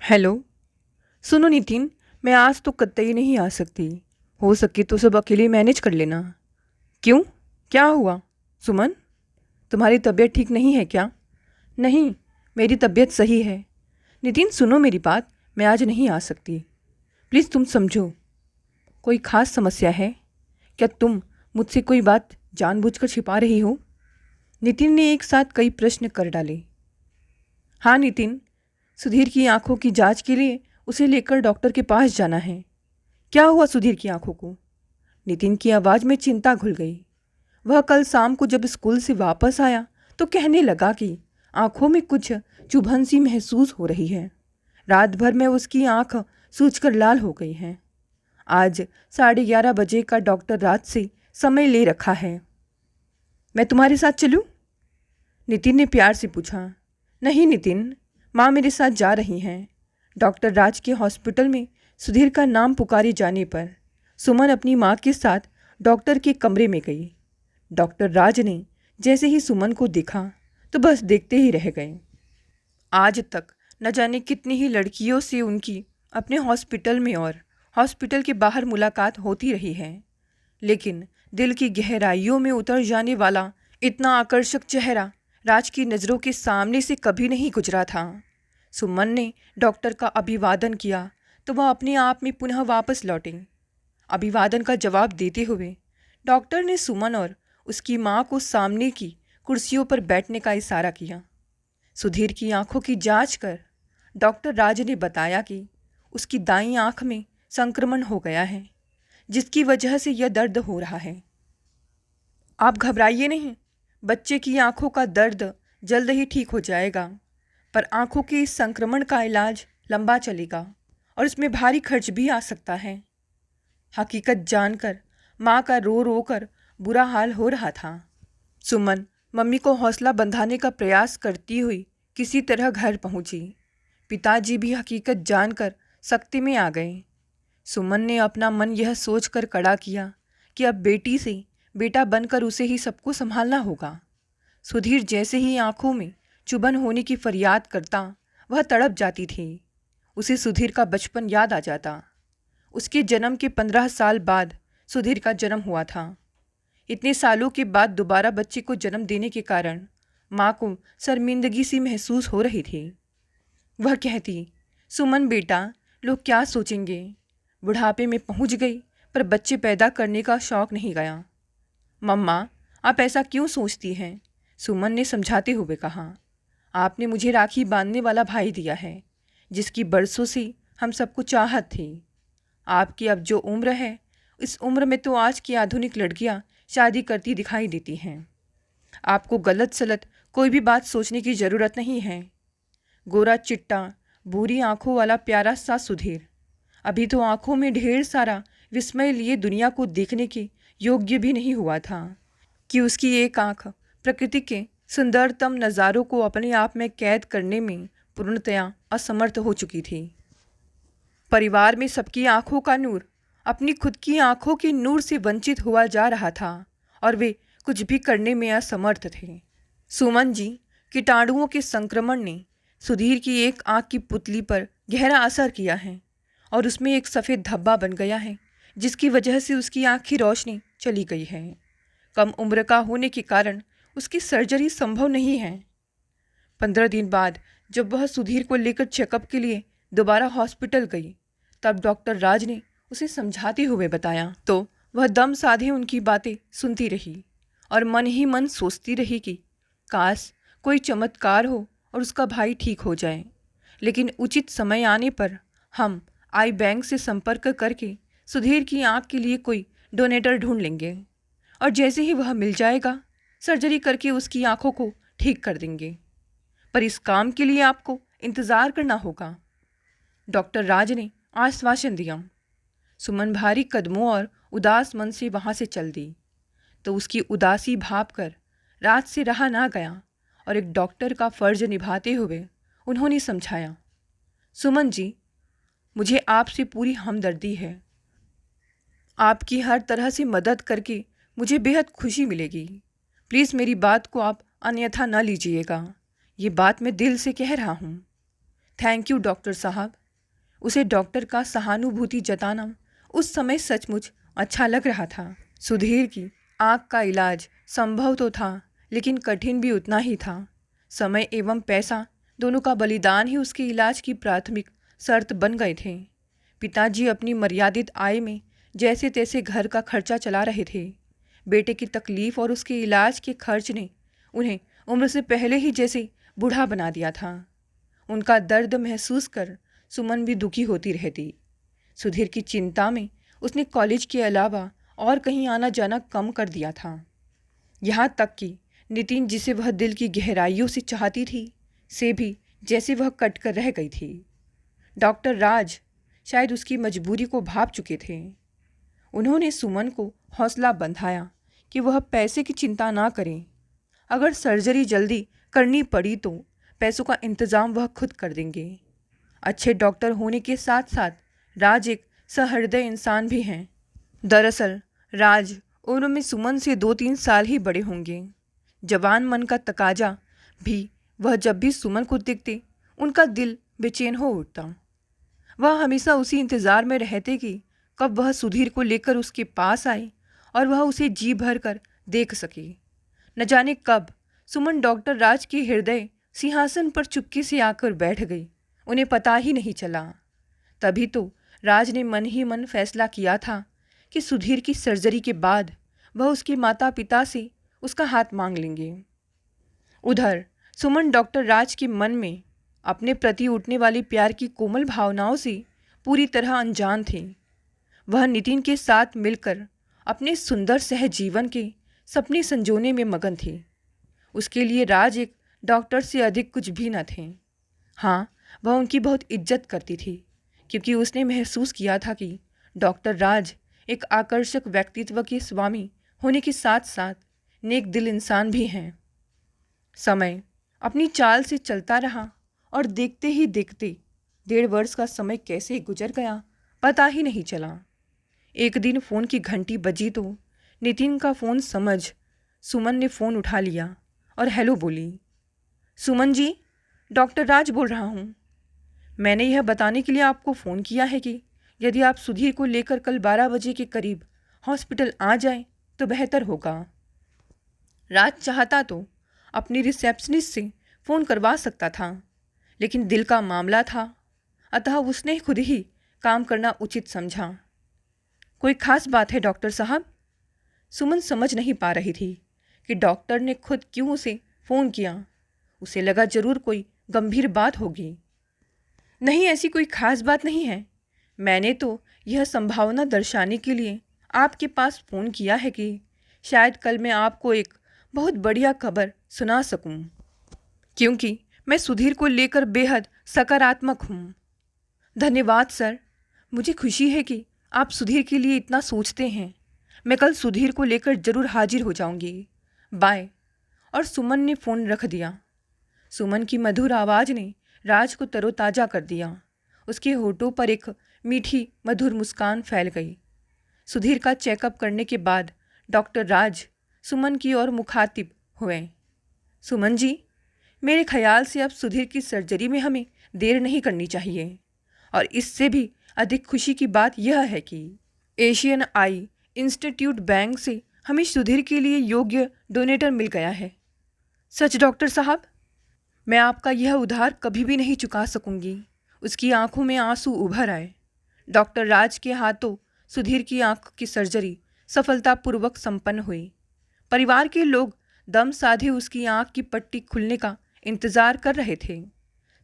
Hello. सुनो नितिन, मैं आज तो कतई नहीं आ सकती। हो सके तो सब अकेले मैनेज कर लेना। क्यों? क्या हुआ? सुमन, तुम्हारी तबीयत ठीक नहीं है क्या? नहीं, मेरी तबीयत सही है। नितिन सुनो मेरी बात, मैं आज नहीं आ सकती। प्लीज़ तुम समझो। कोई ख़ास समस्या है क्या? तुम मुझसे कोई बात जानबूझकर छिपा रही हो? नितिन ने एक साथ कई प्रश्न कर डाले। हाँ नितिन, सुधीर की आंखों की जांच के लिए उसे लेकर डॉक्टर के पास जाना है। क्या हुआ सुधीर की आंखों को? नितिन की आवाज़ में चिंता घुल गई। वह कल शाम को जब स्कूल से वापस आया तो कहने लगा कि आंखों में कुछ चुभन सी महसूस हो रही है। रात भर में उसकी आंख सूजकर लाल हो गई है। आज 11:30 बजे का डॉक्टर रात से समय ले रखा है। मैं तुम्हारे साथ चलूं? नितिन ने प्यार से पूछा। नहीं नितिन, माँ मेरे साथ जा रही हैं। डॉक्टर राज के हॉस्पिटल में सुधीर का नाम पुकारे जाने पर सुमन अपनी माँ के साथ डॉक्टर के कमरे में गई। डॉक्टर राज ने जैसे ही सुमन को देखा तो बस देखते ही रह गए। आज तक न जाने कितनी ही लड़कियों से उनकी अपने हॉस्पिटल में और हॉस्पिटल के बाहर मुलाकात होती रही है, लेकिन दिल की गहराइयों में उतर जाने वाला इतना आकर्षक चेहरा राज की नज़रों के सामने से कभी नहीं गुजरा था। सुमन ने डॉक्टर का अभिवादन किया तो वह अपने आप में पुनः वापस लौटे। अभिवादन का जवाब देते हुए डॉक्टर ने सुमन और उसकी माँ को सामने की कुर्सियों पर बैठने का इशारा किया। सुधीर की आंखों की जांच कर डॉक्टर राज ने बताया कि उसकी दाईं आंख में संक्रमण हो गया है, जिसकी वजह से यह दर्द हो रहा है। आप घबराइए नहीं, बच्चे की आंखों का दर्द जल्द ही ठीक हो जाएगा, पर आंखों के इस संक्रमण का इलाज लंबा चलेगा और इसमें भारी खर्च भी आ सकता है। हकीकत जानकर माँ का रो रो कर बुरा हाल हो रहा था। सुमन मम्मी को हौसला बंधाने का प्रयास करती हुई किसी तरह घर पहुंची। पिताजी भी हकीकत जानकर सख्ती में आ गए। सुमन ने अपना मन यह सोचकर कड़ा किया कि अब बेटी से बेटा बनकर उसे ही सबको संभालना होगा। सुधीर जैसे ही आंखों में चुभन होने की फरियाद करता, वह तड़प जाती थी। उसे सुधीर का बचपन याद आ जाता। उसके जन्म के 15 साल बाद सुधीर का जन्म हुआ था। इतने सालों के बाद दोबारा बच्चे को जन्म देने के कारण माँ को शर्मिंदगी सी महसूस हो रही थी। वह कहती, सुमन बेटा, लोग क्या सोचेंगे? बुढ़ापे में पहुँच गई पर बच्चे पैदा करने का शौक़ नहीं गया। मम्मा, आप ऐसा क्यों सोचती हैं? सुमन ने समझाते हुए कहा। आपने मुझे राखी बांधने वाला भाई दिया है, जिसकी बरसों से हम सबको चाहत थी। आपकी अब जो उम्र है, इस उम्र में तो आज की आधुनिक लड़कियां शादी करती दिखाई देती हैं। आपको गलत सलत कोई भी बात सोचने की ज़रूरत नहीं है। गोरा चिट्टा भूरी आंखों वाला प्यारा सा सुधीर अभी तो आंखों में ढेर सारा विस्मय लिए दुनिया को देखने के योग्य भी नहीं हुआ था कि उसकी एक आंख प्रकृति के सुंदरतम नज़ारों को अपने आप में कैद करने में पूर्णतया असमर्थ हो चुकी थी। परिवार में सबकी आंखों का नूर अपनी खुद की आंखों के नूर से वंचित हुआ जा रहा था और वे कुछ भी करने में असमर्थ थे। सुमन जी, कीटाणुओं के संक्रमण ने सुधीर की एक आंख की पुतली पर गहरा असर किया है और उसमें एक सफ़ेद धब्बा बन गया है, जिसकी वजह से उसकी आंख की रोशनी चली गई है। कम उम्र का होने के कारण उसकी सर्जरी संभव नहीं है। 15 दिन बाद जब वह सुधीर को लेकर चेकअप के लिए दोबारा हॉस्पिटल गई, तब डॉक्टर राज ने उसे समझाते हुए बताया तो वह दम साधे उनकी बातें सुनती रही और मन ही मन सोचती रही कि काश कोई चमत्कार हो और उसका भाई ठीक हो जाए। लेकिन उचित समय आने पर हम आई बैंक से संपर्क करके सुधीर की आंख के लिए कोई डोनेटर ढूंढ लेंगे और जैसे ही वह मिल जाएगा, सर्जरी करके उसकी आंखों को ठीक कर देंगे। पर इस काम के लिए आपको इंतज़ार करना होगा, डॉक्टर राज ने आश्वासन दिया। सुमन भारी कदमों और उदास मन से वहाँ से चल दी तो उसकी उदासी भाप कर रात से रहा ना गया और एक डॉक्टर का फ़र्ज निभाते हुए उन्होंने समझाया, सुमन जी, मुझे आपसे पूरी हमदर्दी है। आपकी हर तरह से मदद करके मुझे बेहद खुशी मिलेगी। प्लीज़ मेरी बात को आप अन्यथा न लीजिएगा। ये बात मैं दिल से कह रहा हूँ। थैंक यू डॉक्टर साहब। उसे डॉक्टर का सहानुभूति जताना उस समय सचमुच अच्छा लग रहा था। सुधीर की आँख का इलाज संभव तो था, लेकिन कठिन भी उतना ही था। समय एवं पैसा दोनों का बलिदान ही उसके इलाज की प्राथमिक शर्त बन गए थे। पिताजी अपनी मर्यादित आय में जैसे तैसे घर का खर्चा चला रहे थे। बेटे की तकलीफ और उसके इलाज के खर्च ने उन्हें उम्र से पहले ही जैसे बूढ़ा बना दिया था। उनका दर्द महसूस कर सुमन भी दुखी होती रहती। सुधीर की चिंता में उसने कॉलेज के अलावा और कहीं आना जाना कम कर दिया था। यहाँ तक कि नितिन, जिसे वह दिल की गहराइयों से चाहती थी, से भी जैसे वह कट कर रह गई थी। डॉक्टर राज शायद उसकी मजबूरी को भाप चुके थे। उन्होंने सुमन को हौसला बंधाया कि वह पैसे की चिंता ना करें। अगर सर्जरी जल्दी करनी पड़ी तो पैसों का इंतज़ाम वह खुद कर देंगे। अच्छे डॉक्टर होने के साथ साथ राज एक सहृदय इंसान भी हैं। दरअसल राज उम्र में सुमन से 2-3 साल ही बड़े होंगे। जवान मन का तकाजा भी वह जब भी सुमन को देखते उनका दिल बेचैन हो उठता। वह हमेशा उसी इंतज़ार में रहते कि कब वह सुधीर को लेकर उसके पास आए और वह उसे जी भर कर देख सके। न जाने कब सुमन डॉक्टर राज के हृदय सिंहासन पर चुपके से आकर बैठ गई। उन्हें पता ही नहीं चला। तभी तो राज ने मन ही मन फैसला किया था कि सुधीर की सर्जरी के बाद वह उसके माता पिता से उसका हाथ मांग लेंगे। उधर सुमन डॉक्टर राज के मन में अपने प्रति उठने वाली प्यार की कोमल भावनाओं से पूरी तरह अनजान थे। वह नितिन के साथ मिलकर अपने सुंदर सहजीवन के सपने संजोने में मगन थे। उसके लिए राज एक डॉक्टर से अधिक कुछ भी न थे। हाँ, वह उनकी बहुत इज्जत करती थी, क्योंकि उसने महसूस किया था कि डॉक्टर राज एक आकर्षक व्यक्तित्व के स्वामी होने के साथ साथ नेक दिल इंसान भी हैं। समय अपनी चाल से चलता रहा और देखते ही देखते 1.5 वर्ष का समय कैसे गुजर गया पता ही नहीं चला। एक दिन फ़ोन की घंटी बजी तो नितिन का फ़ोन समझ सुमन ने फ़ोन उठा लिया और हेलो बोली। सुमन जी, डॉक्टर राज बोल रहा हूँ। मैंने यह बताने के लिए आपको फ़ोन किया है कि यदि आप सुधीर को लेकर कल 12 बजे के करीब हॉस्पिटल आ जाएं तो बेहतर होगा। राज चाहता तो अपनी रिसेप्शनिस्ट से फ़ोन करवा सकता था, लेकिन दिल का मामला था, अतः उसने खुद ही काम करना उचित समझा। कोई ख़ास बात है डॉक्टर साहब? सुमन समझ नहीं पा रही थी कि डॉक्टर ने खुद क्यों उसे फ़ोन किया। उसे लगा जरूर कोई गंभीर बात होगी। नहीं, ऐसी कोई ख़ास बात नहीं है। मैंने तो यह संभावना दर्शाने के लिए आपके पास फ़ोन किया है कि शायद कल मैं आपको एक बहुत बढ़िया खबर सुना सकूं, क्योंकि मैं सुधीर को लेकर बेहद सकारात्मक हूं। धन्यवाद सर, मुझे खुशी है कि आप सुधीर के लिए इतना सोचते हैं। मैं कल सुधीर को लेकर ज़रूर हाजिर हो जाऊंगी। बाय। और सुमन ने फ़ोन रख दिया। सुमन की मधुर आवाज़ ने राज को तरोताज़ा कर दिया। उसके होठों पर एक मीठी मधुर मुस्कान फैल गई। सुधीर का चेकअप करने के बाद डॉक्टर राज सुमन की ओर मुखातिब हुए। सुमन जी, मेरे ख्याल से अब सुधीर की सर्जरी में हमें देर नहीं करनी चाहिए। और इससे भी अधिक खुशी की बात यह है कि एशियन आई इंस्टीट्यूट बैंक से हमें सुधीर के लिए योग्य डोनेटर मिल गया है। सच डॉक्टर साहब, मैं आपका यह उधार कभी भी नहीं चुका सकूंगी। उसकी आंखों में आंसू उभर आए। डॉक्टर राज के हाथों सुधीर की आंख की सर्जरी सफलतापूर्वक संपन्न हुई। परिवार के लोग दम साधे उसकी आंख की पट्टी खुलने का इंतज़ार कर रहे थे।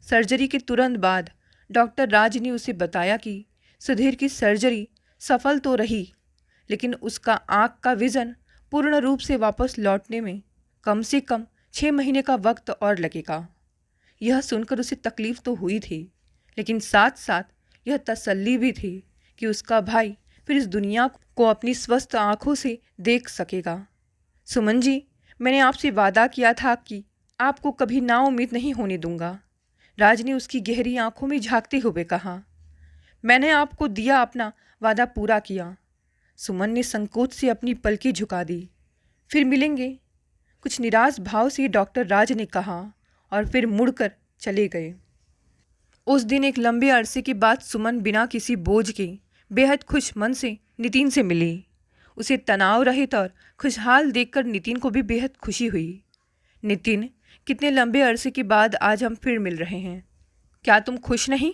सर्जरी के तुरंत बाद डॉक्टर राज ने उसे बताया कि सुधीर की सर्जरी सफल तो रही, लेकिन उसका आंख का विज़न पूर्ण रूप से वापस लौटने में कम से कम 6 महीने का वक्त और लगेगा। यह सुनकर उसे तकलीफ तो हुई थी, लेकिन साथ साथ यह तसल्ली भी थी कि उसका भाई फिर इस दुनिया को अपनी स्वस्थ आंखों से देख सकेगा। सुमन जी, मैंने आपसे वादा किया था कि आपको कभी नाउम्मीद नहीं होने दूंगा। राज ने उसकी गहरी आंखों में झांकते हुए कहा। मैंने आपको दिया अपना वादा पूरा किया। सुमन ने संकोच से अपनी पलकें झुका दी। फिर मिलेंगे, कुछ निराश भाव से डॉक्टर राज ने कहा और फिर मुड़कर चले गए। उस दिन एक लंबे अरसे के बाद सुमन बिना किसी बोझ के बेहद खुश मन से नितिन से मिली। उसे तनाव रहित और खुशहाल देखकर नितिन को भी बेहद खुशी हुई। नितिन, कितने लंबे अरसे के बाद आज हम फिर मिल रहे हैं, क्या तुम खुश नहीं?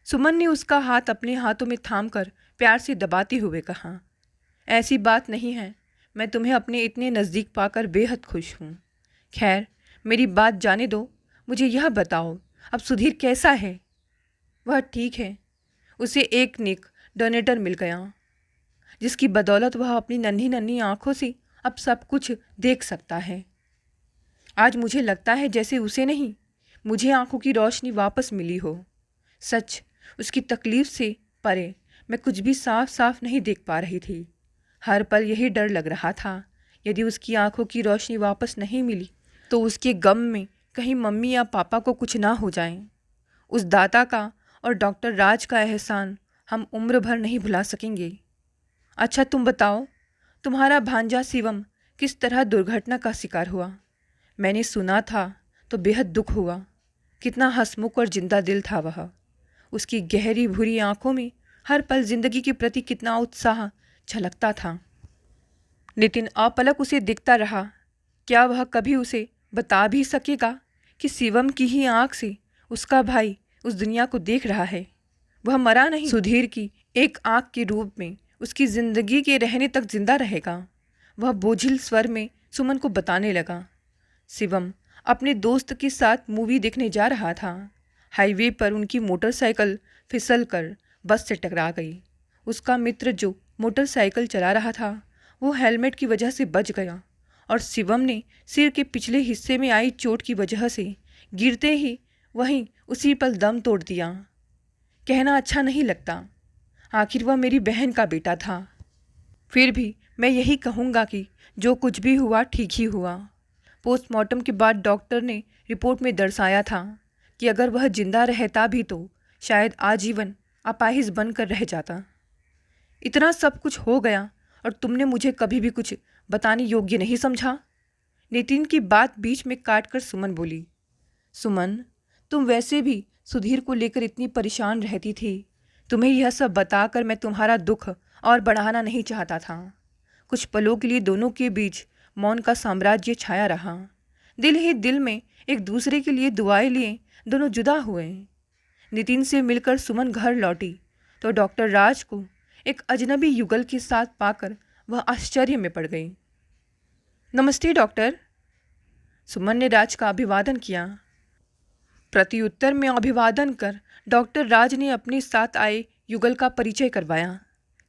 सुमन ने उसका हाथ अपने हाथों में थामकर प्यार से दबाते हुए कहा। ऐसी बात नहीं है, मैं तुम्हें अपने इतने नज़दीक पाकर बेहद खुश हूँ। खैर, मेरी बात जाने दो, मुझे यह बताओ, अब सुधीर कैसा है? वह ठीक है, उसे एक नेक डोनेटर मिल गया, जिसकी बदौलत वह अपनी नन्ही नन्ही आँखों से अब सब कुछ देख सकता है। आज मुझे लगता है जैसे उसे नहीं, मुझे आँखों की रोशनी वापस मिली हो। सच, उसकी तकलीफ़ से परे मैं कुछ भी साफ साफ नहीं देख पा रही थी। हर पल यही डर लग रहा था, यदि उसकी आँखों की रोशनी वापस नहीं मिली तो उसके गम में कहीं मम्मी या पापा को कुछ ना हो जाए। उस दाता का और डॉक्टर राज का एहसान हम उम्र भर नहीं भुला सकेंगे। अच्छा तुम बताओ, तुम्हारा भांजा शिवम किस तरह दुर्घटना का शिकार हुआ? मैंने सुना था तो बेहद दुख हुआ। कितना हंसमुख और जिंदा दिल था वह। उसकी गहरी भूरी आंखों में हर पल जिंदगी के प्रति कितना उत्साह झलकता था। नितिन अपलक उसे दिखता रहा। क्या वह कभी उसे बता भी सकेगा कि शिवम की ही आंख से उसका भाई उस दुनिया को देख रहा है? वह मरा नहीं, सुधीर की एक आंख के रूप में उसकी जिंदगी के रहने तक जिंदा रहेगा। वह बोझिल स्वर में सुमन को बताने लगा। शिवम अपने दोस्त के साथ मूवी देखने जा रहा था। हाईवे पर उनकी मोटरसाइकिल फिसल कर बस से टकरा गई। उसका मित्र जो मोटरसाइकिल चला रहा था वो हेलमेट की वजह से बच गया और शिवम ने सिर के पिछले हिस्से में आई चोट की वजह से गिरते ही वहीं उसी पल दम तोड़ दिया। कहना अच्छा नहीं लगता, आखिर वह मेरी बहन का बेटा था। फिर भी मैं यही कहूँगा कि जो कुछ भी हुआ ठीक ही हुआ। पोस्टमार्टम के बाद डॉक्टर ने रिपोर्ट में दर्शाया था कि अगर वह जिंदा रहता भी तो शायद आजीवन अपाहिज बनकर रह जाता। इतना सब कुछ हो गया और तुमने मुझे कभी भी कुछ बताने योग्य नहीं समझा। नितिन की बात बीच में काट कर सुमन बोली। सुमन, तुम वैसे भी सुधीर को लेकर इतनी परेशान रहती थी। तुम्हें यह सब बताकर मैं तुम्हारा दुख और बढ़ाना नहीं चाहता था। कुछ पलों के लिए दोनों के बीच मौन का साम्राज्य छाया रहा। दिल ही दिल में एक दूसरे के लिए दुआएं लिए दोनों जुदा हुए। नितिन से मिलकर सुमन घर लौटी तो डॉक्टर राज को एक अजनबी युगल के साथ पाकर वह आश्चर्य में पड़ गई। नमस्ते डॉक्टर। सुमन ने राज का अभिवादन किया। प्रत्युत्तर में अभिवादन कर डॉक्टर राज ने अपने साथ आए युगल का परिचय करवाया।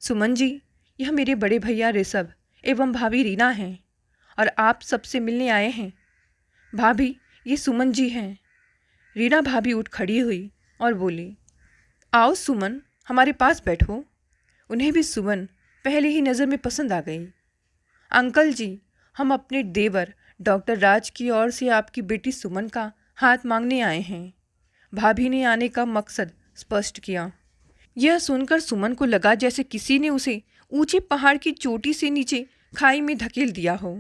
सुमन जी, यह मेरे बड़े भैया ऋषभ एवं भाभी रीना हैं और आप सबसे मिलने आए हैं। भाभी, ये सुमन जी हैं। रीना भाभी उठ खड़ी हुई और बोली, आओ सुमन, हमारे पास बैठो। उन्हें भी सुमन पहले ही नज़र में पसंद आ गई। अंकल जी, हम अपने देवर डॉक्टर राज की ओर से आपकी बेटी सुमन का हाथ मांगने आए हैं। भाभी ने आने का मकसद स्पष्ट किया। यह सुनकर सुमन को लगा जैसे किसी ने उसे ऊंचे पहाड़ की चोटी से नीचे खाई में धकेल दिया हो।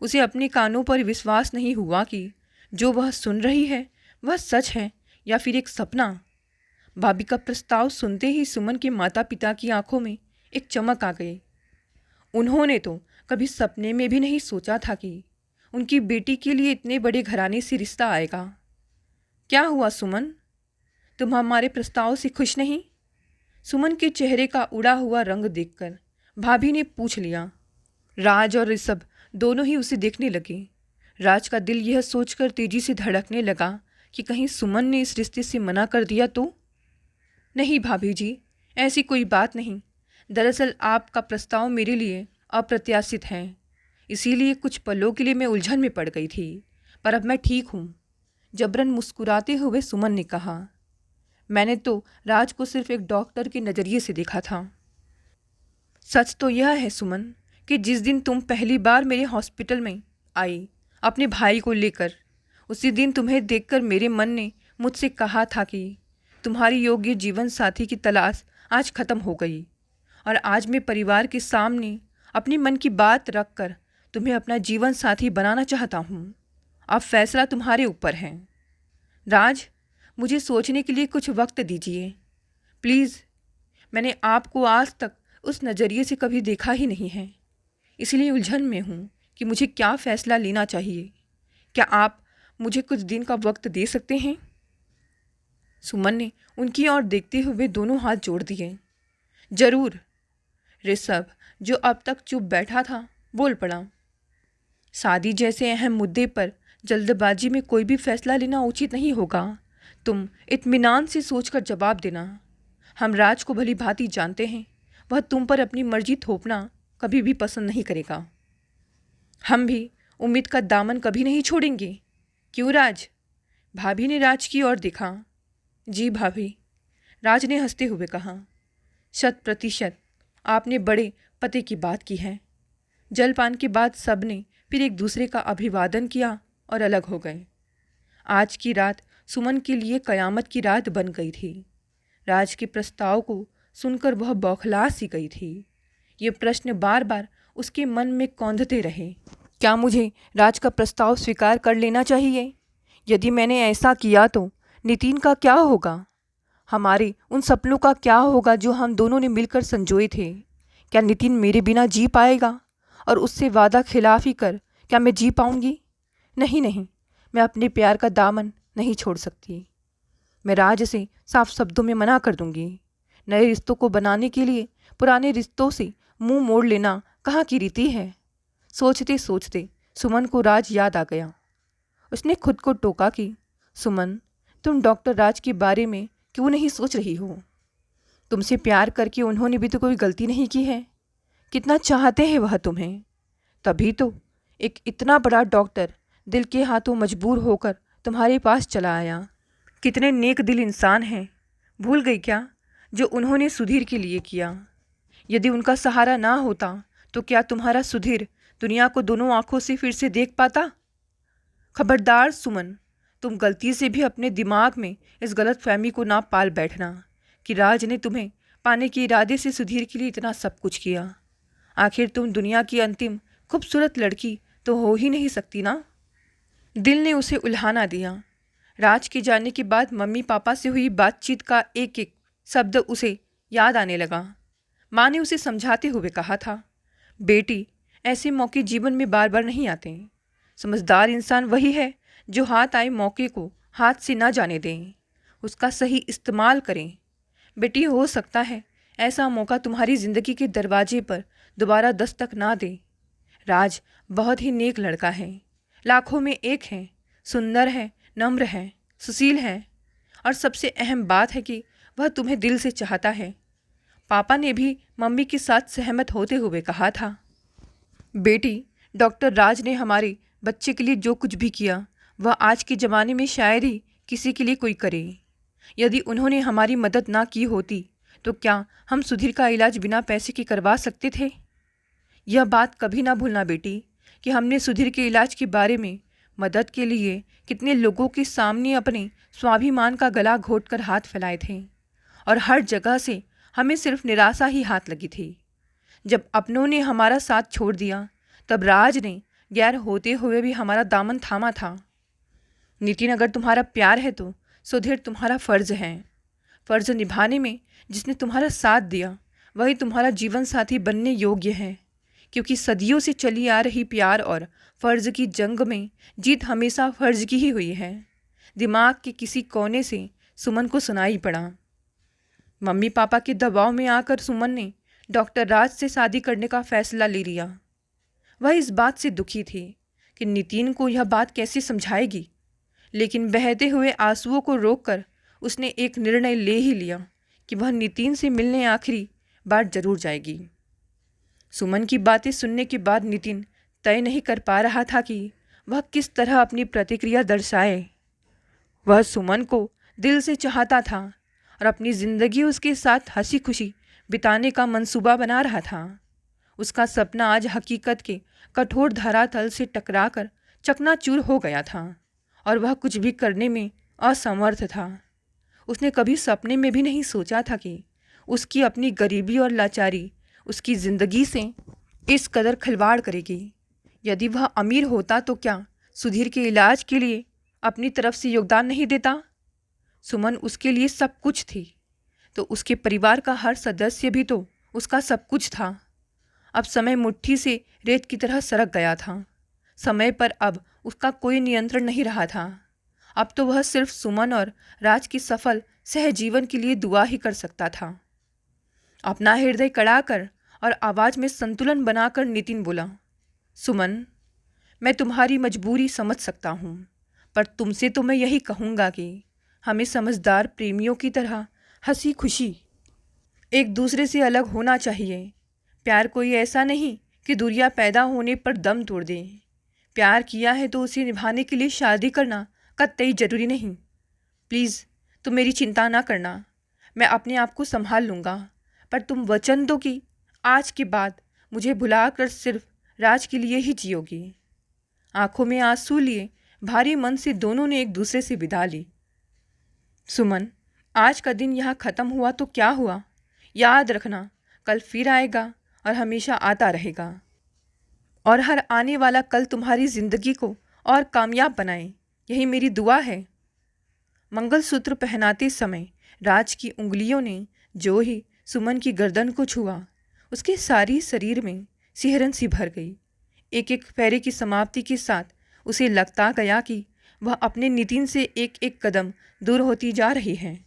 उसे अपने कानों पर विश्वास नहीं हुआ कि जो वह सुन रही है वह सच है या फिर एक सपना। भाभी का प्रस्ताव सुनते ही सुमन के माता पिता की आंखों में एक चमक आ गई। उन्होंने तो कभी सपने में भी नहीं सोचा था कि उनकी बेटी के लिए इतने बड़े घराने से रिश्ता आएगा। क्या हुआ सुमन, तुम हमारे प्रस्ताव से खुश नहीं? सुमन के चेहरे का उड़ा हुआ रंग देखकर भाभी ने पूछ लिया। राज और ऋषभ दोनों ही उसे देखने लगे। राज का दिल यह सोचकर तेजी से धड़कने लगा कि कहीं सुमन ने इस रिश्ते से मना कर दिया तो। नहीं भाभी जी, ऐसी कोई बात नहीं। दरअसल आपका प्रस्ताव मेरे लिए अप्रत्याशित है, इसीलिए कुछ पलों के लिए मैं उलझन में पड़ गई थी, पर अब मैं ठीक हूँ। जबरन मुस्कुराते हुए सुमन ने कहा। मैंने तो राज को सिर्फ एक डॉक्टर के नज़रिए से देखा था। सच तो यह है सुमन कि जिस दिन तुम पहली बार मेरे हॉस्पिटल में आई अपने भाई को लेकर, उसी दिन तुम्हें देखकर मेरे मन ने मुझसे कहा था कि तुम्हारी योग्य जीवन साथी की तलाश आज ख़त्म हो गई और आज मैं परिवार के सामने अपने मन की बात रख कर तुम्हें अपना जीवन साथी बनाना चाहता हूँ। अब फैसला तुम्हारे ऊपर है। राज, मुझे सोचने के लिए कुछ वक्त दीजिए प्लीज़। मैंने आपको आज तक उस नज़रिए से कभी देखा ही नहीं है, इसलिए उलझन में हूँ कि मुझे क्या फ़ैसला लेना चाहिए। क्या आप मुझे कुछ दिन का वक्त दे सकते हैं? सुमन ने उनकी ओर देखते हुए दोनों हाथ जोड़ दिए। ज़रूर। ऋषभ, जो अब तक चुप बैठा था, बोल पड़ा। शादी जैसे अहम मुद्दे पर जल्दबाजी में कोई भी फैसला लेना उचित नहीं होगा। तुम इत्मीनान से सोचकर जवाब देना। हम राज को भली भांति जानते हैं, वह तुम पर अपनी मर्जी थोपना कभी भी पसंद नहीं करेगा। हम भी उम्मीद का दामन कभी नहीं छोड़ेंगे, क्यों राज? भाभी ने राज की ओर देखा। जी भाभी, राज ने हंसते हुए कहा। 100% आपने बड़े पते की बात की है। जलपान के बाद सबने फिर एक दूसरे का अभिवादन किया और अलग हो गए। आज की रात सुमन के लिए कयामत की रात बन गई थी। राज के प्रस्ताव को सुनकर वह बौखला सी गई थी। ये प्रश्न बार बार उसके मन में कौंधते रहे। क्या मुझे राज का प्रस्ताव स्वीकार कर लेना चाहिए? यदि मैंने ऐसा किया तो नितिन का क्या होगा? हमारे उन सपनों का क्या होगा जो हम दोनों ने मिलकर संजोए थे? क्या नितिन मेरे बिना जी पाएगा? और उससे वादा खिलाफी कर क्या मैं जी पाऊंगी? नहीं नहीं, मैं अपने प्यार का दामन नहीं छोड़ सकती। मैं राज से साफ शब्दों में मना कर दूंगी। नए रिश्तों को बनाने के लिए पुराने रिश्तों से मुंह मोड़ लेना कहाँ की रीति है? सोचते सोचते सुमन को राज याद आ गया। उसने खुद को टोका कि सुमन, तुम डॉक्टर राज के बारे में क्यों नहीं सोच रही हो? तुमसे प्यार करके उन्होंने भी तो कोई गलती नहीं की है। कितना चाहते हैं वह तुम्हें, तभी तो एक इतना बड़ा डॉक्टर दिल के हाथों मजबूर होकर तुम्हारे पास चला आया। कितने नेक दिल इंसान हैं, भूल गई क्या जो उन्होंने सुधीर के लिए किया? यदि उनका सहारा ना होता तो क्या तुम्हारा सुधीर दुनिया को दोनों आंखों से फिर से देख पाता? खबरदार सुमन, तुम गलती से भी अपने दिमाग में इस गलत फहमी को ना पाल बैठना कि राज ने तुम्हें पाने के इरादे से सुधीर के लिए इतना सब कुछ किया। आखिर तुम दुनिया की अंतिम खूबसूरत लड़की तो हो ही नहीं सकती ना। दिल ने उसे उल्हाना दिया। राज के जाने के बाद मम्मी पापा से हुई बातचीत का एक एक शब्द उसे याद आने लगा। माँ ने उसे समझाते हुए कहा था, बेटी, ऐसे मौके जीवन में बार बार नहीं आते। समझदार इंसान वही है जो हाथ आए मौके को हाथ से ना जाने दें, उसका सही इस्तेमाल करें। बेटी, हो सकता है ऐसा मौका तुम्हारी ज़िंदगी के दरवाजे पर दोबारा दस्तक ना दे। राज बहुत ही नेक लड़का है, लाखों में एक है, सुंदर है, नम्र है, सुशील है, और सबसे अहम बात है कि वह तुम्हें दिल से चाहता है। पापा ने भी मम्मी के साथ सहमत होते हुए कहा था। बेटी, डॉक्टर राज ने हमारे बच्चे के लिए जो कुछ भी किया वह आज के ज़माने में शायद ही किसी के लिए कोई करे। यदि उन्होंने हमारी मदद ना की होती तो क्या हम सुधीर का इलाज बिना पैसे के करवा सकते थे? यह बात कभी ना भूलना बेटी कि हमने सुधीर के इलाज के बारे में मदद के लिए कितने लोगों के सामने अपने स्वाभिमान का गला घोंटकर हाथ फैलाए थे, और हर जगह से हमें सिर्फ निराशा ही हाथ लगी थी। जब अपनों ने हमारा साथ छोड़ दिया तब राज ने गैर होते हुए भी हमारा दामन थामा था। नितिन, अगर तुम्हारा प्यार है तो सुधीर तुम्हारा फ़र्ज़ है। फ़र्ज़ निभाने में जिसने तुम्हारा साथ दिया वही तुम्हारा जीवन साथी बनने योग्य है, क्योंकि सदियों से चली आ रही प्यार और फ़र्ज़ की जंग में जीत हमेशा फ़र्ज़ की ही हुई है। दिमाग के किसी कोने से सुमन को सुनाई पड़ा। मम्मी पापा के दबाव में आकर सुमन ने डॉक्टर राज से शादी करने का फ़ैसला ले लिया। वह इस बात से दुखी थी कि नितिन को यह बात कैसे समझाएगी, लेकिन बहते हुए आंसुओं को रोककर उसने एक निर्णय ले ही लिया कि वह नितिन से मिलने आखिरी बार जरूर जाएगी। सुमन की बातें सुनने के बाद नितिन तय नहीं कर पा रहा था कि वह किस तरह अपनी प्रतिक्रिया दर्शाए। वह सुमन को दिल से चाहता था और अपनी ज़िंदगी उसके साथ हंसी खुशी बिताने का मंसूबा बना रहा था। उसका सपना आज हकीकत के कठोर धरातल से टकराकर चकनाचूर हो गया था और वह कुछ भी करने में असमर्थ था। उसने कभी सपने में भी नहीं सोचा था कि उसकी अपनी गरीबी और लाचारी उसकी ज़िंदगी से इस कदर खिलवाड़ करेगी। यदि वह अमीर होता तो क्या सुधीर के इलाज के लिए अपनी तरफ से योगदान नहीं देता? सुमन उसके लिए सब कुछ थी, तो उसके परिवार का हर सदस्य भी तो उसका सब कुछ था। अब समय मुट्ठी से रेत की तरह सरक गया था। समय पर अब उसका कोई नियंत्रण नहीं रहा था। अब तो वह सिर्फ सुमन और राज की सफल सहजीवन के लिए दुआ ही कर सकता था। अपना हृदय कड़ा कर और आवाज़ में संतुलन बनाकर नितिन बोला, सुमन, मैं तुम्हारी मजबूरी समझ सकता हूँ, पर तुमसे तो मैं यही कहूँगा कि हमें समझदार प्रेमियों की तरह हंसी खुशी एक दूसरे से अलग होना चाहिए। प्यार कोई ऐसा नहीं कि दूरियां पैदा होने पर दम तोड़ दे। प्यार किया है तो उसे निभाने के लिए शादी करना कतई जरूरी नहीं। प्लीज़ तुम मेरी चिंता ना करना, मैं अपने आप को संभाल लूँगा, पर तुम वचन दो कि आज के बाद मुझे भुलाकर सिर्फ राज के लिए ही जियोगी। आंखों में आंसू लिए भारी मन से दोनों ने एक दूसरे से विदा ली। सुमन, आज का दिन यहाँ ख़त्म हुआ तो क्या हुआ, याद रखना कल फिर आएगा और हमेशा आता रहेगा, और हर आने वाला कल तुम्हारी ज़िंदगी को और कामयाब बनाए, यही मेरी दुआ है। मंगलसूत्र पहनाते समय राज की उंगलियों ने जो ही सुमन की गर्दन को छुआ, उसके सारी शरीर में सिहरन सी भर गई। एक एक फेरे की समाप्ति के साथ उसे लगता गया कि वह अपने नितिन से एक एक कदम दूर होती जा रही है।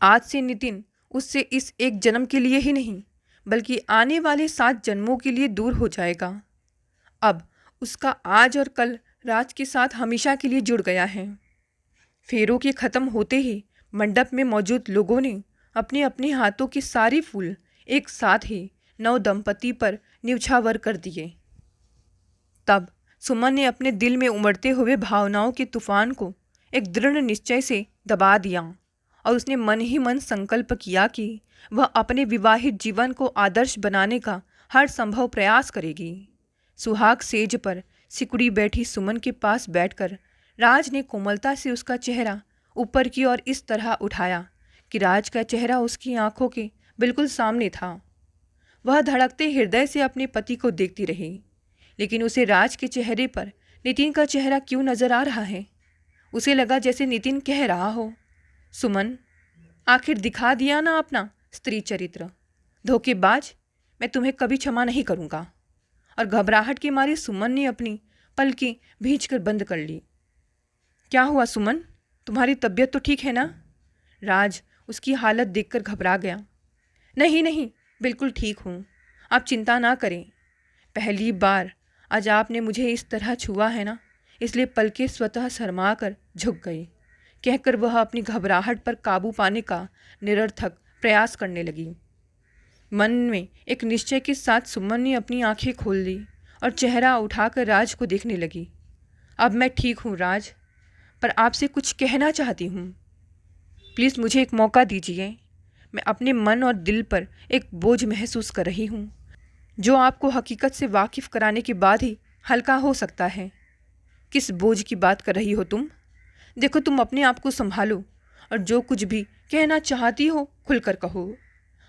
आज से नितिन उससे इस एक जन्म के लिए ही नहीं, बल्कि आने वाले 7 जन्मों के लिए दूर हो जाएगा। अब उसका आज और कल राज के साथ हमेशा के लिए जुड़ गया है। फेरों के ख़त्म होते ही मंडप में मौजूद लोगों ने अपने अपने हाथों के सारे फूल एक साथ ही नव दंपति पर न्यौछावर कर दिए। तब सुमन ने अपने दिल में उमड़ते हुए भावनाओं के तूफान को एक दृढ़ निश्चय से दबा दिया और उसने मन ही मन संकल्प किया कि वह अपने विवाहित जीवन को आदर्श बनाने का हर संभव प्रयास करेगी। सुहाग सेज पर सिकुड़ी बैठी सुमन के पास बैठकर राज ने कोमलता से उसका चेहरा ऊपर की ओर इस तरह उठाया कि राज का चेहरा उसकी आंखों के बिल्कुल सामने था। वह धड़कते हृदय से अपने पति को देखती रही, लेकिन उसे राज के चेहरे पर नितिन का चेहरा क्यों नजर आ रहा है। उसे लगा जैसे नितिन कह रहा हो, सुमन, आखिर दिखा दिया ना अपना स्त्री चरित्र, धोखेबाज, मैं तुम्हें कभी क्षमा नहीं करूँगा। और घबराहट के मारे सुमन ने अपनी पलकें भींचकर बंद कर ली। क्या हुआ सुमन, तुम्हारी तबीयत तो ठीक है ना? राज उसकी हालत देखकर घबरा गया। नहीं नहीं, बिल्कुल ठीक हूँ, आप चिंता ना करें। पहली बार आज आपने मुझे इस तरह छुआ है ना, इसलिए पलकें स्वतः शर्मा कर झुक गई, कहकर वह अपनी घबराहट पर काबू पाने का निरर्थक प्रयास करने लगी। मन में एक निश्चय के साथ सुमन ने अपनी आंखें खोल दी और चेहरा उठाकर राज को देखने लगी। अब मैं ठीक हूँ राज, पर आपसे कुछ कहना चाहती हूँ। प्लीज़ मुझे एक मौका दीजिए। मैं अपने मन और दिल पर एक बोझ महसूस कर रही हूँ, जो आपको हकीकत से वाकिफ़ कराने के बाद ही हल्का हो सकता है। किस बोझ की बात कर रही हो तुम? देखो, तुम अपने आप को संभालो और जो कुछ भी कहना चाहती हो खुलकर कहो।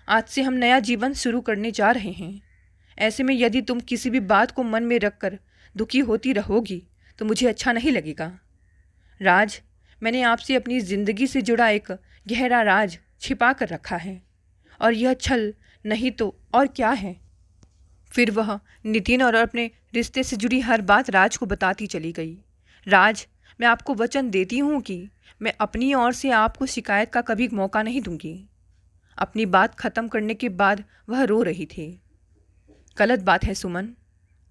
आज से हम नया जीवन शुरू करने जा रहे हैं। ऐसे में यदि तुम किसी भी बात को मन में रखकर दुखी होती रहोगी तो मुझे अच्छा नहीं लगेगा। राज, मैंने आपसे अपनी ज़िंदगी से जुड़ा एक गहरा राज छिपा कर रखा है, और यह छल नहीं तो और क्या है। फिर वह नितिन और अपने रिश्ते से जुड़ी हर बात राज को बताती चली गई। राज, मैं आपको वचन देती हूँ कि मैं अपनी ओर से आपको शिकायत का कभी मौका नहीं दूंगी। अपनी बात ख़त्म करने के बाद वह रो रही थी। गलत बात है सुमन,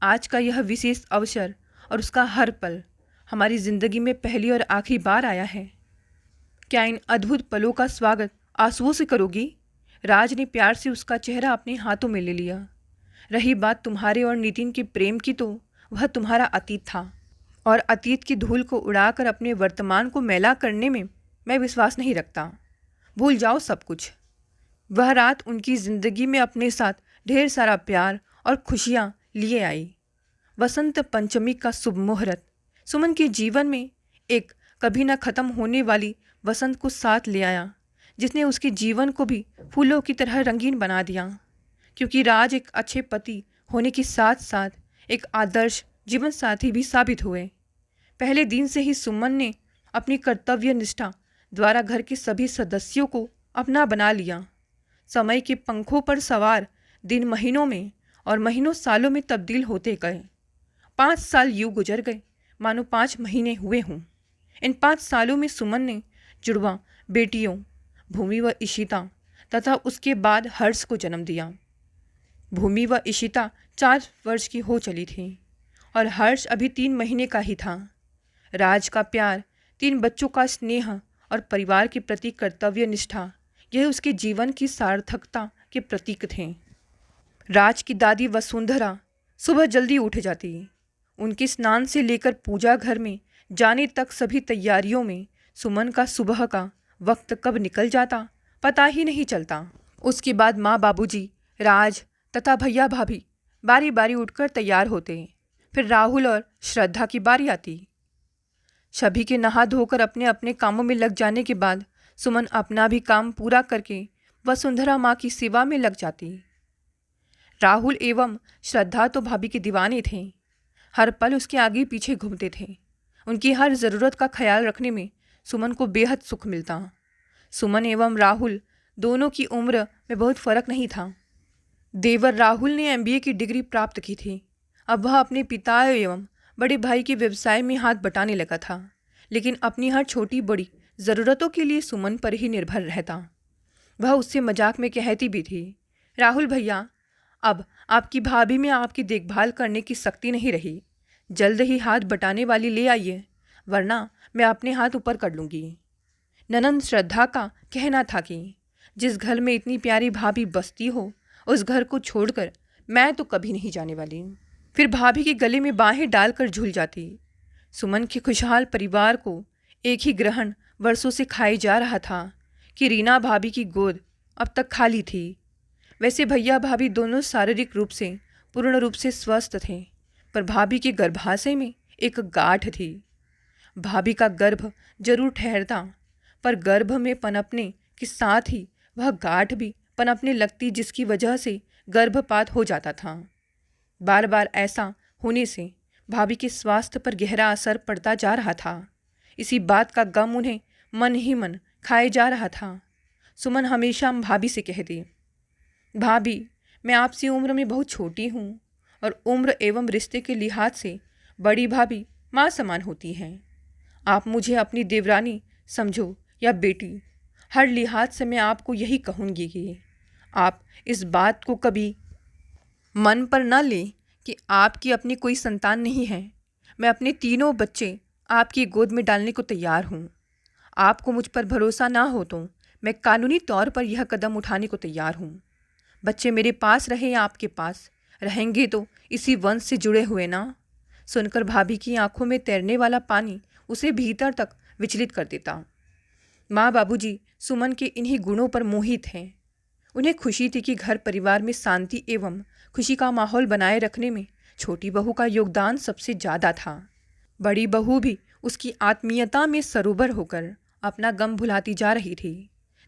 आज का यह विशेष अवसर और उसका हर पल हमारी ज़िंदगी में पहली और आखिरी बार आया है। क्या इन अद्भुत पलों का स्वागत आंसुओं से करोगी? राज ने प्यार से उसका चेहरा अपने हाथों में ले लिया। रही बात तुम्हारे और नितिन के प्रेम की, तो वह तुम्हारा अतीत था, और अतीत की धूल को उड़ाकर अपने वर्तमान को मैला करने में मैं विश्वास नहीं रखता। भूल जाओ सब कुछ। वह रात उनकी ज़िंदगी में अपने साथ ढेर सारा प्यार और खुशियाँ लिए आई। वसंत पंचमी का शुभ मुहूर्त सुमन के जीवन में एक कभी न ख़त्म होने वाली वसंत को साथ ले आया, जिसने उसके जीवन को भी फूलों की तरह रंगीन बना दिया। क्योंकि राज एक अच्छे पति होने के साथ साथ एक आदर्श जीवन साथी भी साबित हुए। पहले दिन से ही सुमन ने अपनी कर्तव्य निष्ठा द्वारा घर के सभी सदस्यों को अपना बना लिया। समय के पंखों पर सवार दिन महीनों में और महीनों सालों में तब्दील होते गए। 5 साल यूं गुजर गए मानो 5 महीने हुए हों। इन 5 सालों में सुमन ने जुड़वा बेटियों भूमि व इशिता तथा उसके बाद हर्ष को जन्म दिया। भूमि व इशिता 4 वर्ष की हो चली थी और हर्ष अभी 3 महीने का ही था। राज का प्यार, 3 बच्चों का स्नेह और परिवार के प्रति कर्तव्य निष्ठा, यह उसके जीवन की सार्थकता के प्रतीक थे। राज की दादी वसुंधरा सुबह जल्दी उठ जाती। उनके स्नान से लेकर पूजा घर में जाने तक सभी तैयारियों में सुमन का सुबह का वक्त कब निकल जाता पता ही नहीं चलता। उसके बाद माँ, बाबूजी, राज तथा भैया भाभी बारी बारी उठकर तैयार होते। फिर राहुल और श्रद्धा की बारी आती। सभी के नहा धोकर अपने अपने कामों में लग जाने के बाद सुमन अपना भी काम पूरा करके वसुंधरा माँ की सेवा में लग जाती। राहुल एवं श्रद्धा तो भाभी के दीवाने थे। हर पल उसके आगे पीछे घूमते थे। उनकी हर ज़रूरत का ख्याल रखने में सुमन को बेहद सुख मिलता। सुमन एवं राहुल दोनों की उम्र में बहुत फर्क नहीं था। देवर राहुल ने MBA की डिग्री प्राप्त की थी। अब वह अपने पिता एवं बड़े भाई के व्यवसाय में हाथ बटाने लगा था, लेकिन अपनी हर छोटी बड़ी ज़रूरतों के लिए सुमन पर ही निर्भर रहता। वह उससे मजाक में कहती भी थी, राहुल भैया, अब आपकी भाभी में आपकी देखभाल करने की शक्ति नहीं रही। जल्द ही हाथ बटाने वाली ले आइए, वरना मैं अपने हाथ ऊपर कर लूँगी। ननंद श्रद्धा का कहना था कि जिस घर में इतनी प्यारी भाभी बसती हो उस घर को छोड़कर मैं तो कभी नहीं जाने वाली। फिर भाभी के गले में बाहें डालकर झूल जाती। सुमन के खुशहाल परिवार को एक ही ग्रहण वर्षों से खाए जा रहा था कि रीना भाभी की गोद अब तक खाली थी। वैसे भैया भाभी दोनों शारीरिक रूप से पूर्ण रूप से स्वस्थ थे, पर भाभी के गर्भाशय में एक गांठ थी। भाभी का गर्भ जरूर ठहरता, पर गर्भ में पनपने के साथ ही वह गांठ भी पनपने लगती, जिसकी वजह से गर्भपात हो जाता था। बार बार ऐसा होने से भाभी के स्वास्थ्य पर गहरा असर पड़ता जा रहा था। इसी बात का गम उन्हें मन ही मन खाए जा रहा था। सुमन हमेशा भाभी से कहती, भाभी, मैं आपसे उम्र में बहुत छोटी हूँ और उम्र एवं रिश्ते के लिहाज से बड़ी भाभी माँ समान होती हैं। आप मुझे अपनी देवरानी समझो या बेटी, हर लिहाज से मैं आपको यही कहूँगी कि आप इस बात को कभी मन पर न लें कि आपकी अपनी कोई संतान नहीं है। मैं अपने 3 बच्चे आपकी गोद में डालने को तैयार हूँ। आपको मुझ पर भरोसा ना हो तो मैं कानूनी तौर पर यह कदम उठाने को तैयार हूँ। बच्चे मेरे पास रहे या आपके पास रहेंगे तो इसी वंश से जुड़े हुए ना। सुनकर भाभी की आंखों में तैरने वाला पानी उसे भीतर तक विचलित कर देता। माँ बाबूजी सुमन के इन्हीं गुणों पर मोहित हैं। उन्हें खुशी थी कि घर परिवार में शांति एवं खुशी का माहौल बनाए रखने में छोटी बहू का योगदान सबसे ज़्यादा था। बड़ी बहू भी उसकी आत्मीयता में सरोवर होकर अपना गम भुलाती जा रही थी।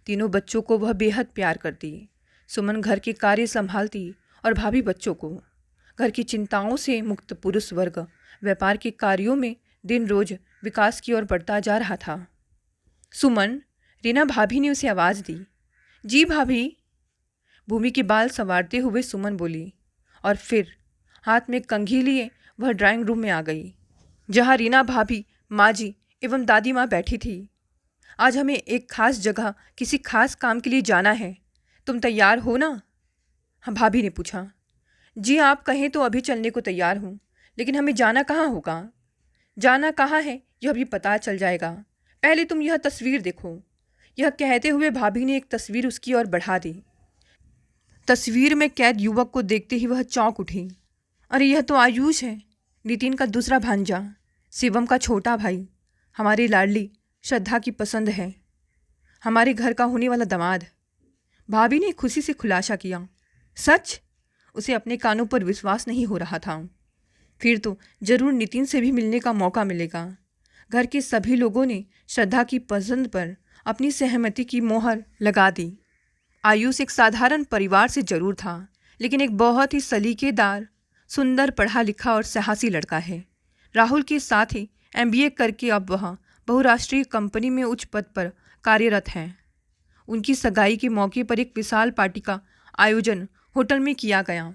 3 बच्चों को वह बेहद प्यार करती। सुमन घर के कार्य संभालती और भाभी बच्चों को। घर की चिंताओं से मुक्त पुरुष वर्ग व्यापार के कार्यों में दिन रोज विकास की ओर बढ़ता जा रहा था। सुमन, रीना भाभी ने उसे आवाज़ दी। जी भाभी। भूमि के बाल संवारते हुए सुमन बोली और फिर हाथ में कंघी लिए वह ड्राइंग रूम में आ गई, जहाँ रीना भाभी, माँ जी एवं दादी माँ बैठी थी। आज हमें एक खास जगह किसी खास काम के लिए जाना है, तुम तैयार हो ना? हाँ, भाभी ने पूछा। जी आप कहें तो अभी चलने को तैयार हूँ, लेकिन हमें जाना कहाँ होगा? जाना कहाँ है यह भी पता चल जाएगा, पहले तुम यह तस्वीर देखो। यह कहते हुए भाभी ने एक तस्वीर उसकी ओर बढ़ा दी। तस्वीर में कैद युवक को देखते ही वह चौंक उठी। अरे यह तो आयुष है, नितिन का दूसरा भांजा, शिवम का छोटा भाई, हमारी लाडली श्रद्धा की पसंद है, हमारे घर का होने वाला दामाद। भाभी ने खुशी से खुलासा किया। सच? उसे अपने कानों पर विश्वास नहीं हो रहा था। फिर तो जरूर नितिन से भी मिलने का मौका मिलेगा। घर के सभी लोगों ने श्रद्धा की पसंद पर अपनी सहमति की मोहर लगा दी। आयुष एक साधारण परिवार से जरूर था, लेकिन एक बहुत ही सलीकेदार, सुंदर, पढ़ा लिखा और साहसी लड़का है। राहुल के साथ ही MBA करके अब वह बहुराष्ट्रीय कंपनी में उच्च पद पर कार्यरत हैं। उनकी सगाई के मौके पर एक विशाल पार्टी का आयोजन होटल में किया गया।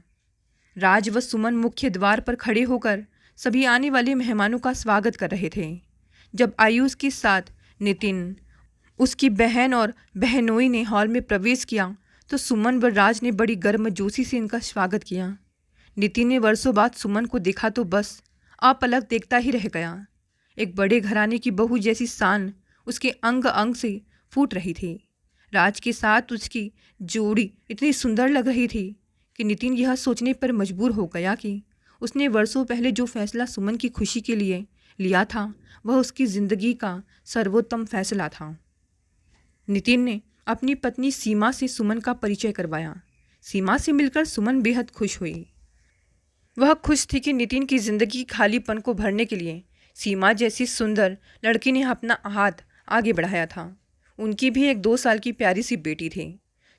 राज व सुमन मुख्य द्वार पर खड़े होकर सभी आने वाले मेहमानों का स्वागत कर रहे थे। जब आयुष के साथ नितिन, उसकी बहन और बहनोई ने हॉल में प्रवेश किया तो सुमन व राज ने बड़ी गर्मजोशी से इनका स्वागत किया। नितिन ने वर्षों बाद सुमन को देखा तो बस अपलक देखता ही रह गया। एक बड़े घराने की बहू जैसी शान उसके अंग अंग से फूट रही थी। राज के साथ उसकी जोड़ी इतनी सुंदर लग रही थी कि नितिन यह सोचने पर मजबूर हो गया कि उसने वर्षों पहले जो फैसला सुमन की खुशी के लिए लिया था वह उसकी ज़िंदगी का सर्वोत्तम फैसला था। नितिन ने अपनी पत्नी सीमा से सुमन का परिचय करवाया। सीमा से मिलकर सुमन बेहद खुश हुई। वह खुश थी कि नितिन की ज़िंदगी खालीपन को भरने के लिए सीमा जैसी सुंदर लड़की ने अपना हाथ आगे बढ़ाया था। उनकी भी एक 2 साल की प्यारी सी बेटी थी।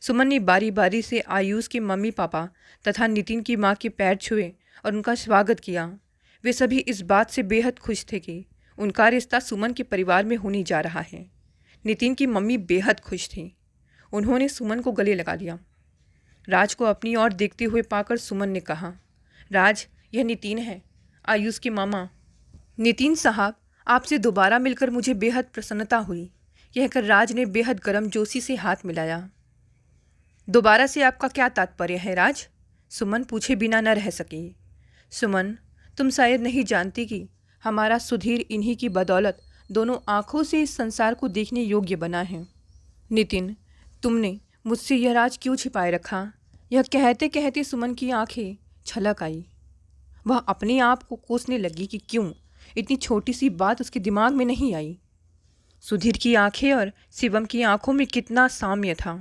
सुमन ने बारी बारी से आयुष के मम्मी पापा तथा नितिन की माँ के पैर छुए और उनका स्वागत किया। वे सभी इस बात से बेहद खुश थे कि उनका रिश्ता सुमन के परिवार में होने जा रहा है। नितिन की मम्मी बेहद खुश थी। उन्होंने सुमन को गले लगा लिया। राज को अपनी ओर देखते हुए पाकर सुमन ने कहा, राज, यह नितिन है, आयुष के मामा। नितिन साहब, आपसे दोबारा मिलकर मुझे बेहद प्रसन्नता हुई, कहकर राज ने बेहद गर्मजोशी से हाथ मिलाया। दोबारा से आपका क्या तात्पर्य है राज? सुमन पूछे बिना न रह सकी। सुमन, तुम शायद नहीं जानती कि हमारा सुधीर इन्हीं की बदौलत दोनों आँखों से इस संसार को देखने योग्य बना है। नितिन, तुमने मुझसे यह राज क्यों छिपाए रखा? यह कहते कहते सुमन की आंखें छलक आई। वह अपने आप को कोसने लगी कि क्यों इतनी छोटी सी बात उसके दिमाग में नहीं आई। सुधीर की आंखें और शिवम की आंखों में कितना साम्य था।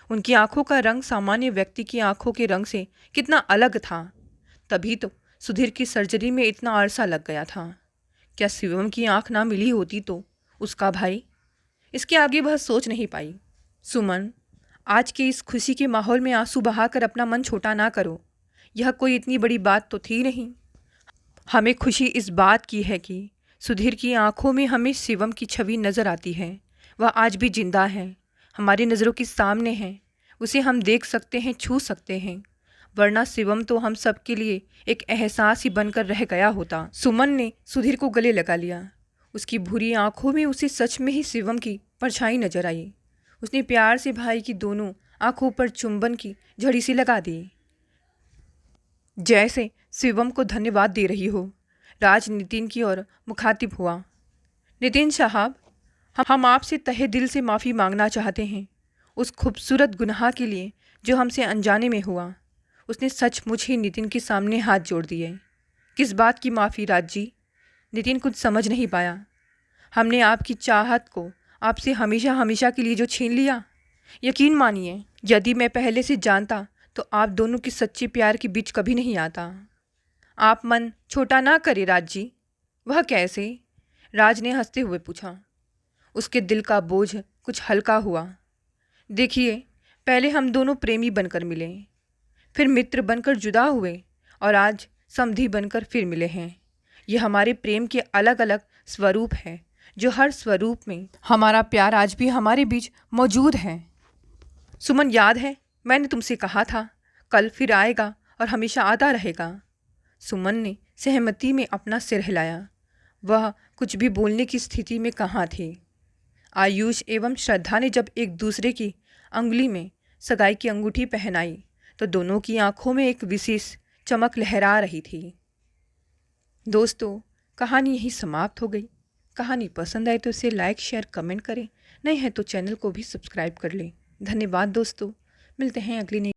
उनकी आंखों का रंग सामान्य व्यक्ति की आंखों के रंग से कितना अलग था। तभी तो सुधीर की सर्जरी में इतना अरसा लग गया था। क्या शिवम की आंख ना मिली होती तो उसका भाई? इसके आगे वह सोच नहीं पाई। सुमन, आज के इस खुशी के माहौल में आंसू बहाकर अपना मन छोटा ना करो। यह कोई इतनी बड़ी बात तो थी नहीं। हमें खुशी इस बात की है कि सुधीर की आंखों में हमें शिवम की छवि नज़र आती है। वह आज भी जिंदा है, हमारी नज़रों के सामने है। उसे हम देख सकते हैं, छू सकते हैं। वरना शिवम तो हम सब के लिए एक एहसास ही बनकर रह गया होता। सुमन ने सुधीर को गले लगा लिया। उसकी भूरी आंखों में उसे सच में ही शिवम की परछाई नजर आई। उसने प्यार से भाई की दोनों आंखों पर चुंबन की झड़ी सी लगा दी, जैसे शिवम को धन्यवाद दे रही हो। राज नितिन की ओर मुखातिब हुआ। नितिन साहब, हम आपसे तहे दिल से माफ़ी मांगना चाहते हैं उस खूबसूरत गुनाह के लिए जो हमसे अनजाने में हुआ। उसने सचमुच ही नितिन के सामने हाथ जोड़ दिए। किस बात की माफ़ी राज जी? नितिन कुछ समझ नहीं पाया। हमने आपकी चाहत को आपसे हमेशा हमेशा के लिए जो छीन लिया। यकीन मानिए, यदि मैं पहले से जानता तो आप दोनों के सच्चे प्यार के बीच कभी नहीं आता। आप मन छोटा ना करें राज जी। वह कैसे? राज ने हंसते हुए पूछा। उसके दिल का बोझ कुछ हल्का हुआ। देखिए, पहले हम दोनों प्रेमी बनकर मिले, फिर मित्र बनकर जुदा हुए और आज समधी बनकर फिर मिले हैं। ये हमारे प्रेम के अलग अलग स्वरूप हैं, जो हर स्वरूप में हमारा प्यार आज भी हमारे बीच मौजूद है। सुमन, याद है मैंने तुमसे कहा था कल फिर आएगा और हमेशा आता रहेगा। सुमन ने सहमति में अपना सिर हिलाया। वह कुछ भी बोलने की स्थिति में कहाँ थी। आयुष एवं श्रद्धा ने जब एक दूसरे की अंगुली में सगाई की अंगूठी पहनाई तो दोनों की आंखों में एक विशेष चमक लहरा रही थी। दोस्तों, कहानी यही समाप्त हो गई। कहानी पसंद आए तो इसे लाइक, शेयर, कमेंट करें। नहीं है तो चैनल को भी सब्सक्राइब कर लें। धन्यवाद दोस्तों। मिलते हैं अगली नई